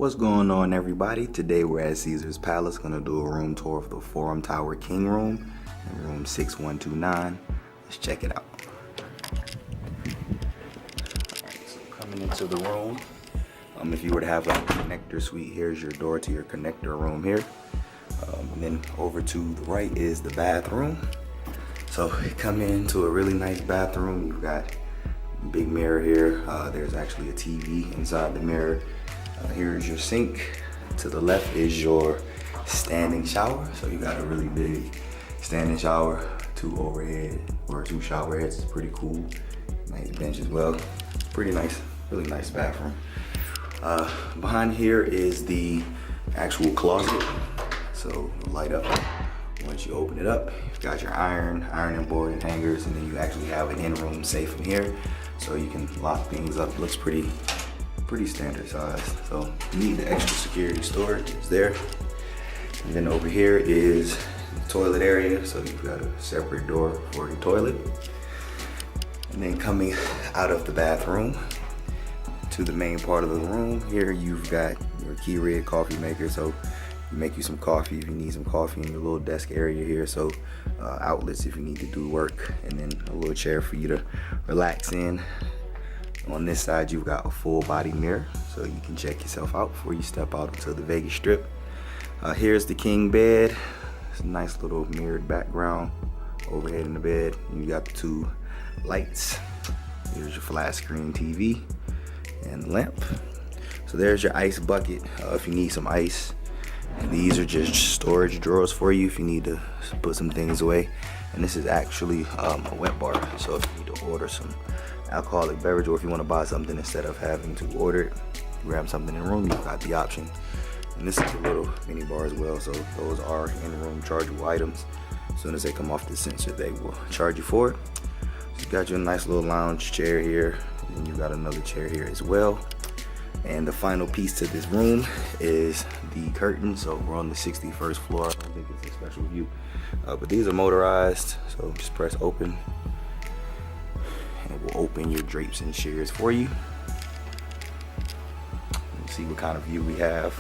What's going on, everybody? Today we're at Caesar's Palace, gonna do a room tour of the Forum Tower King Room in room 6129. Let's check it out. Alright, so coming into the room, if you were to have a connector suite, here's your door to your connector room here. And then over to the right is the bathroom. So come into a really nice bathroom. You've got a big mirror here. There's actually a TV inside the mirror. Here's your sink. To the left is your standing shower. So you got a really big standing shower, two shower heads. It's pretty cool. Nice bench as well. Pretty nice, really nice bathroom. Behind here is the actual closet. So light up. Once you open it up, you've got your ironing board and hangers, and then you actually have an in-room safe in here, so you can lock things up. Looks pretty standard size. So you need the extra security storage. It's there. And then over here is the toilet area, so you've got a separate door for your toilet. And then coming out of the bathroom to the main part of the room, here you've got your Keurig coffee maker. So you make you some coffee if you need some coffee in your little desk area here. So outlets if you need to do work, and then a little chair for you to relax in. On this side, you've got a full body mirror, so you can check yourself out before you step out into the Vegas Strip. Here's the king bed. It's a nice little mirrored background overhead in the bed. You got the two lights. Here's your flat screen TV and the lamp. So there's your ice bucket if you need some ice. And these are just storage drawers for you if you need to put some things away. And this is actually a wet bar, so if you need to order some alcoholic beverage, or if you want to buy something instead of having to order it, grab something in the room, you've got the option. And this is a little mini bar as well, so those are in-room chargeable items. As soon as they come off the sensor, they will charge you for it. So you got your nice little lounge chair here, and you've got another chair here as well. And the final piece to this room is the curtain. So we're on the 61st floor. I don't think it's a special view, but these are motorized. So just press open, and it will open your drapes and shears for you. Let's see what kind of view we have.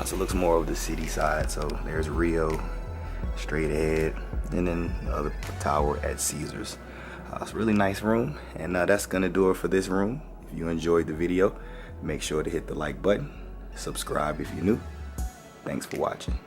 So it looks more of the city side. So there's Rio straight ahead, and then the other tower at Caesars. It's a really nice room, and that's gonna do it for this room. If you enjoyed the video, make sure to hit the like button, subscribe if you're new. Thanks for watching.